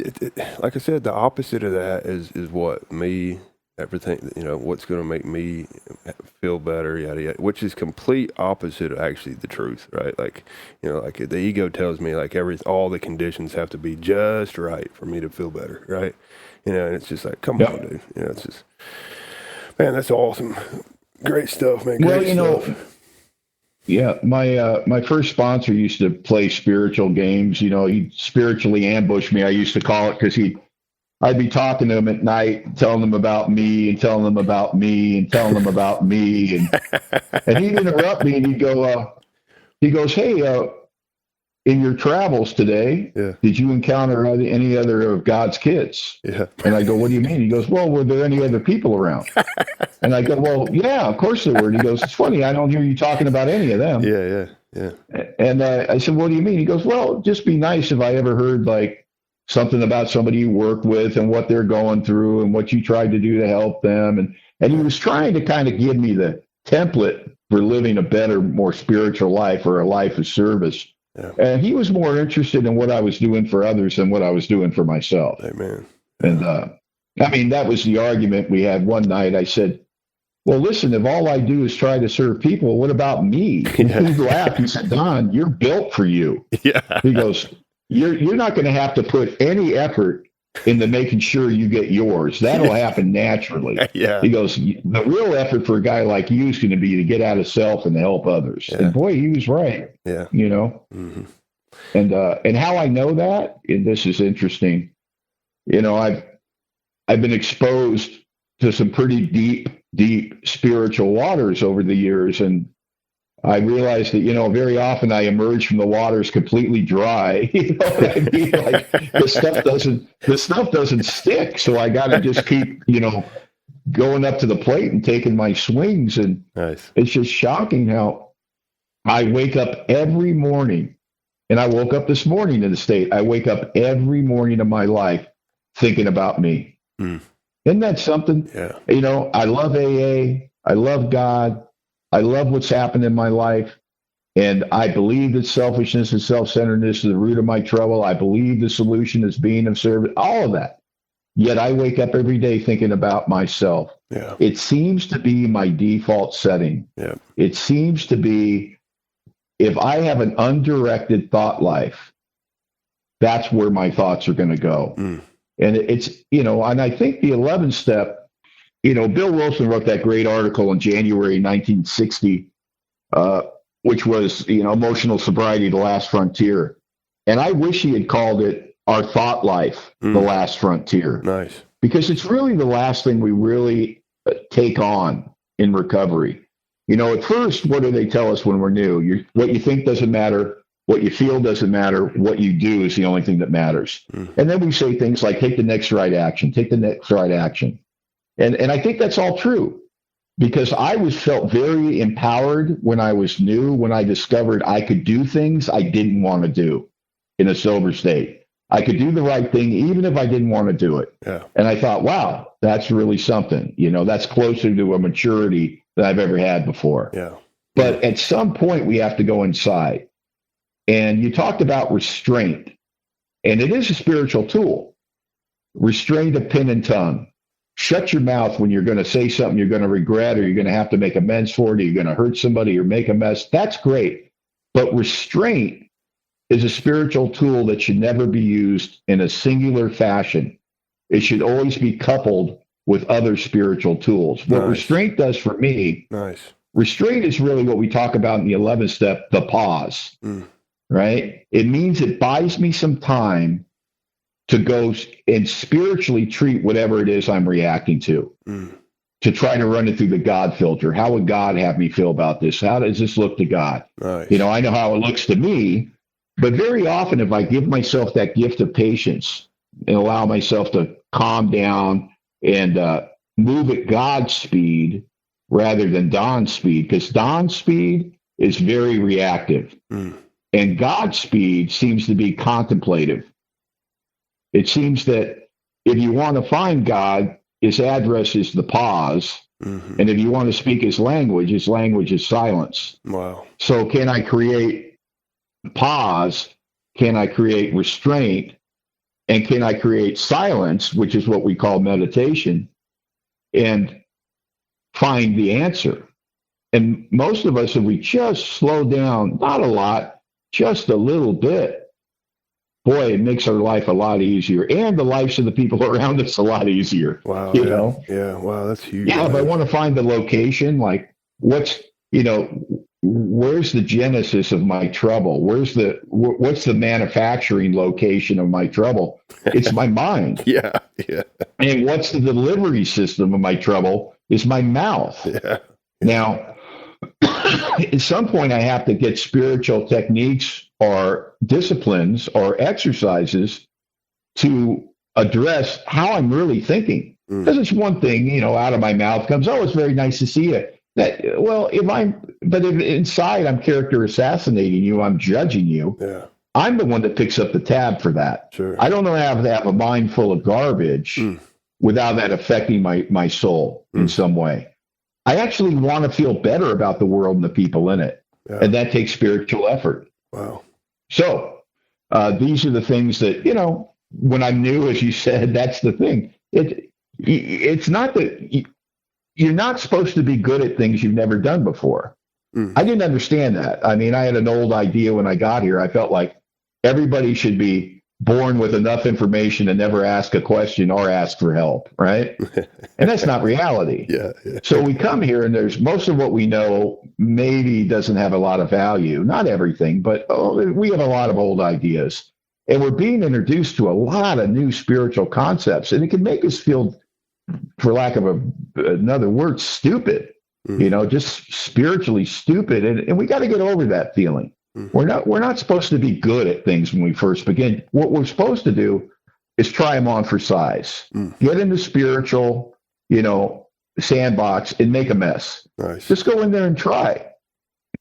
like I said, the opposite of that is what me. Everything, what's going to make me feel better, yada yada, which is complete opposite of actually the truth, right? Like, like the ego tells me like all the conditions have to be just right for me to feel better, right? And it's just like, come on, dude. It's just, man, that's awesome. Great stuff, man. Great stuff. Yeah, my first sponsor used to play spiritual games. He'd spiritually ambush me, I used to call it, because I'd be talking to him at night, telling them about me and telling them about me and telling them about me. And he'd interrupt me and he goes, "Hey, in your travels today, did you encounter any other of God's kids?" Yeah. And I go, "What do you mean?" He goes, "Well, were there any other people around?" And I go, "Well, yeah, of course there were." And he goes, "It's funny, I don't hear you talking about any of them." Yeah. And I said, "What do you mean?" He goes, "Well, it'd just be nice if I ever heard like something about somebody you work with and what they're going through and what you tried to do to help them." And he was trying to kind of give me the template for living a better, more spiritual life, or a life of service. Yeah. And he was more interested in what I was doing for others than what I was doing for myself. Amen. And that was the argument we had one night. I said, "Well, listen, if all I do is try to serve people, what about me?" And he laughed. He said, "Don, you're built for you." Yeah. He goes, You're not going to have to put any effort into making sure you get yours. That'll happen naturally." Yeah. He goes, "The real effort for a guy like you is going to be to get out of self and to help others." Yeah. And boy, he was right. Yeah. Mm-hmm. And how I know that, and this is interesting, I've been exposed to some pretty deep spiritual waters over the years, and I realized that, very often I emerge from the waters completely dry. You know what I mean? Like the stuff doesn't stick. So I got to just keep, going up to the plate and taking my swings. And nice. It's just shocking how I wake up every morning, and I woke up this morning in the state. I wake up every morning of my life thinking about me. Mm. Isn't that something? Yeah. I love AA. I love God. I love what's happened in my life, and I believe that selfishness and self-centeredness is the root of my trouble. I believe the solution is being of service, all of that. Yet I wake up every day thinking about myself. Yeah. It seems to be my default setting. Yeah. It seems to be, if I have an undirected thought life, that's where my thoughts are going to go. Mm. And it's, and I think the 11th step, Bill Wilson wrote that great article in January 1960, which was, Emotional Sobriety, the Last Frontier. And I wish he had called it Our Thought Life, the Last Frontier. Nice. Because it's really the last thing we really take on in recovery. At first, what do they tell us when we're new? What you think doesn't matter. What you feel doesn't matter. What you do is the only thing that matters. And then we say things like, take the next right action, take the next right action. And I think that's all true, because I felt very empowered when I was new, when I discovered I could do things I didn't want to do in a sober state. I could do the right thing even if I didn't want to do it. Yeah. And I thought, wow, that's really something. That's closer to a maturity than I've ever had before. Yeah. But at some point, we have to go inside. And you talked about restraint, and it is a spiritual tool. Restraint of pen and tongue. Shut your mouth when you're going to say something you're going to regret, or you're going to have to make amends for it, or you're going to hurt somebody or make a mess. That's great. But restraint is a spiritual tool that should never be used in a singular fashion. It should always be coupled with other spiritual tools. What restraint does for me, restraint is really what we talk about in the 11th step, the pause, right? It means it buys me some time to go and spiritually treat whatever it is I'm reacting to, to try to run it through the God filter. How would God have me feel about this? How does this look to God? Nice. I know how it looks to me, but very often if I give myself that gift of patience and allow myself to calm down and move at God's speed rather than Don's speed, because Don's speed is very reactive. And God's speed seems to be contemplative. It seems that if you want to find God, his address is the pause. And if you want to speak his language is silence. Wow. So can I create pause? Can I create restraint? And can I create silence, which is what we call meditation, and find the answer? And most of us, if we just slow down, not a lot, just a little bit, boy, it makes our life a lot easier, and the lives of the people around us a lot easier. Wow. You know? Yeah. Wow. That's huge. Yeah. If I want to find the location, like what's the genesis of my trouble? What's the manufacturing location of my trouble? It's my mind. Yeah. And what's the delivery system of my trouble? Is my mouth. Yeah. Now, at some point, I have to get spiritual techniques or disciplines or exercises to address how I'm really thinking. Because it's one thing, out of my mouth comes, "Oh, it's very nice to see you." If inside I'm character assassinating you, I'm judging you. Yeah. I'm the one that picks up the tab for that. Sure. I don't know how to have a mind full of garbage without that affecting my soul in some way. I actually want to feel better about the world and the people in it. Yeah. And that takes spiritual effort. Wow. So these are the things that, when I'm new, as you said, that's the thing. It's not that you're not supposed to be good at things you've never done before. I didn't understand that. I mean, I had an old idea when I got here. I felt like everybody should be born with enough information to never ask a question or ask for help, right? And that's not reality. Yeah. So we come here and there's most of what we know maybe doesn't have a lot of value. Not everything, but we have a lot of old ideas. And we're being introduced to a lot of new spiritual concepts. And it can make us feel, for lack of another word, stupid, just spiritually stupid. And we got to get over that feeling. We're not supposed to be good at things when we first begin. What we're supposed to do is try them on for size. Get in the spiritual, sandbox and make a mess. Nice. Just go in there and try.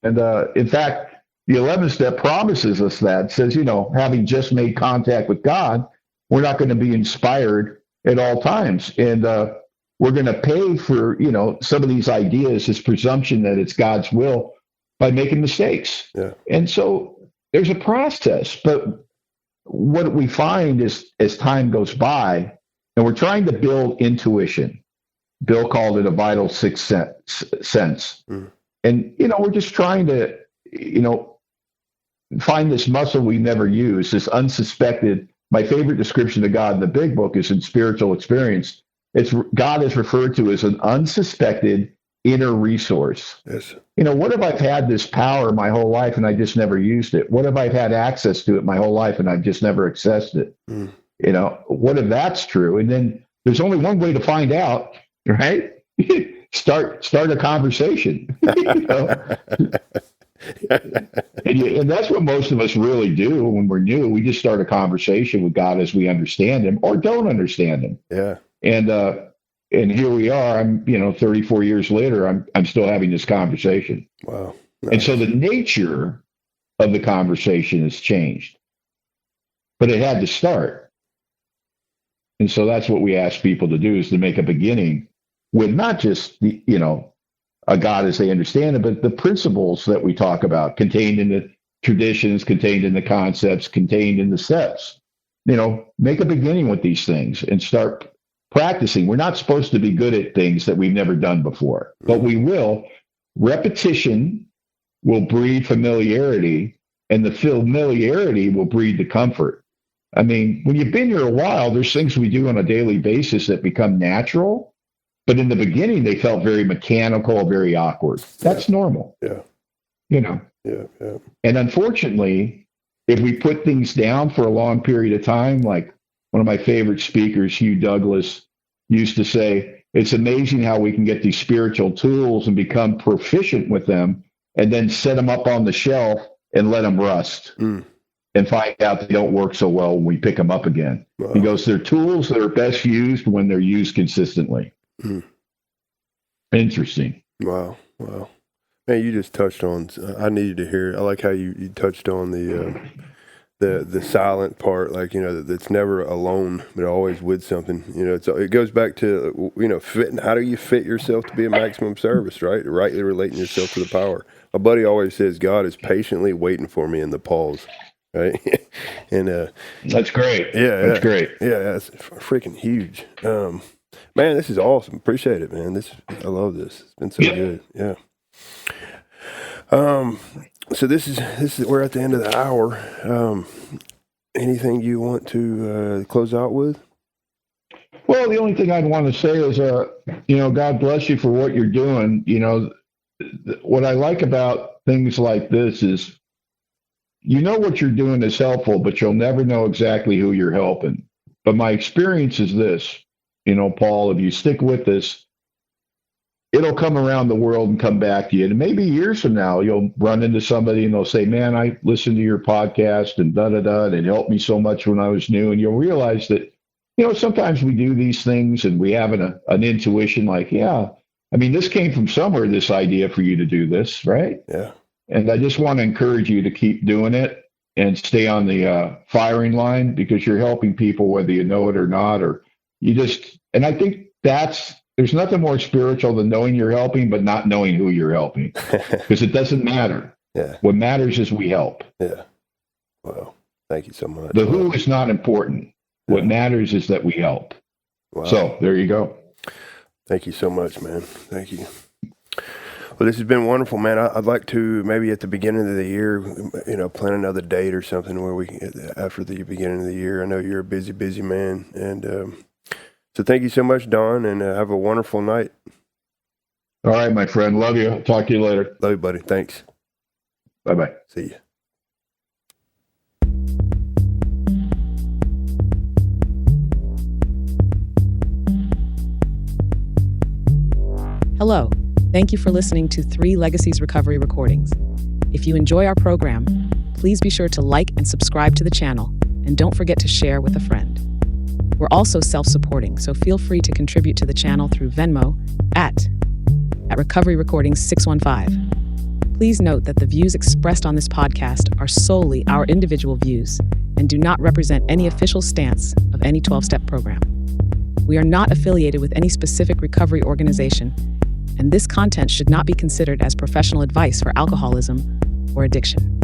And in fact, the 11th step promises us that. It says, having just made contact with God, we're not going to be inspired at all times. And we're going to pay for, some of these ideas, this presumption that it's God's will, by making mistakes. Yeah. And so there's a process. But what we find is as time goes by, and we're trying to build intuition. Bill called it a vital sixth sense. And, we're just trying to, find this muscle we never use, this unsuspected. My favorite description of God in the big book is in spiritual experience. God is referred to as an unsuspected inner resource. Yes. What if I've had this power my whole life and I just never used it? What if I've had access to it my whole life and I've just never accessed it? What if that's true? And then there's only one way to find out, right? Start a conversation. And that's what most of us really do when we're new. We just start a conversation with God as we understand him or don't understand him. Yeah. And here we are. I'm 34 years later. I'm still having this conversation. Wow. Nice. And so the nature of the conversation has changed, but it had to start. And so that's what we ask people to do, is to make a beginning with not just a God as they understand it, but the principles that we talk about contained in the traditions, contained in the concepts, contained in the steps. Make a beginning with these things and start practicing. We're not supposed to be good at things that we've never done before, but we will. Repetition will breed familiarity, and the familiarity will breed the comfort. I mean, when you've been here a while, there's things we do on a daily basis that become natural, but in the beginning, they felt very mechanical, very awkward. That's normal. Yeah. Yeah. And unfortunately, if we put things down for a long period of time, like one of my favorite speakers, Hugh Douglas, used to say, it's amazing how we can get these spiritual tools and become proficient with them and then set them up on the shelf and let them rust and find out they don't work so well when we pick them up again. Wow. He goes, they're tools that are best used when they're used consistently. Interesting. Wow. Man, you just touched on, I needed to hear, I like how you touched on the silent part, like, you know, that's never alone, but always with something. You know, it goes back to, you know, fitting. How do you fit yourself to be a maximum service, right? Rightly relating yourself to the power. My buddy always says, God is patiently waiting for me in the pause, right? And that's great. That's great. Yeah, that's freaking huge. Man, this is awesome. Appreciate it, man. I love this. It's been so good. Yeah. So this is we're at the end of the hour. Anything you want to close out with? Well, the only thing I'd want to say is, you know, God bless you for what you're doing. You know, what I like about things like this is, you know, what you're doing is helpful, but you'll never know exactly who you're helping. But my experience is this, you know, Paul, if you stick with this, it'll come around the world and come back to you. And maybe years from now, you'll run into somebody and they'll say, man, I listened to your podcast and and it helped me so much when I was new. And you'll realize that, you know, sometimes we do these things and we have an intuition like, yeah, I mean, this came from somewhere, this idea for you to do this, right? Yeah. And I just want to encourage you to keep doing it and stay on the firing line, because you're helping people whether you know it or not, or you just, and I think there's nothing more spiritual than knowing you're helping, but not knowing who you're helping, because it doesn't matter. Yeah. What matters is we help. Yeah. Well, thank you so much. The who is not important. Yeah. What matters is that we help. Wow. So there you go. Thank you so much, man. Thank you. Well, this has been wonderful, man. I'd like to maybe at the beginning of the year, you know, plan another date or something where after the beginning of the year. I know you're a busy man, and so thank you so much, Don, and have a wonderful night. All right, my friend. Love you. Talk to you later. Love you, buddy. Thanks. Bye-bye. See you. Hello. Thank you for listening to 3 Legacies Recovery Recordings. If you enjoy our program, please be sure to like and subscribe to the channel, and don't forget to share with a friend. We're also self-supporting, so feel free to contribute to the channel through Venmo at Recovery Recordings 615. Please note that the views expressed on this podcast are solely our individual views and do not represent any official stance of any 12-step program. We are not affiliated with any specific recovery organization, and this content should not be considered as professional advice for alcoholism or addiction.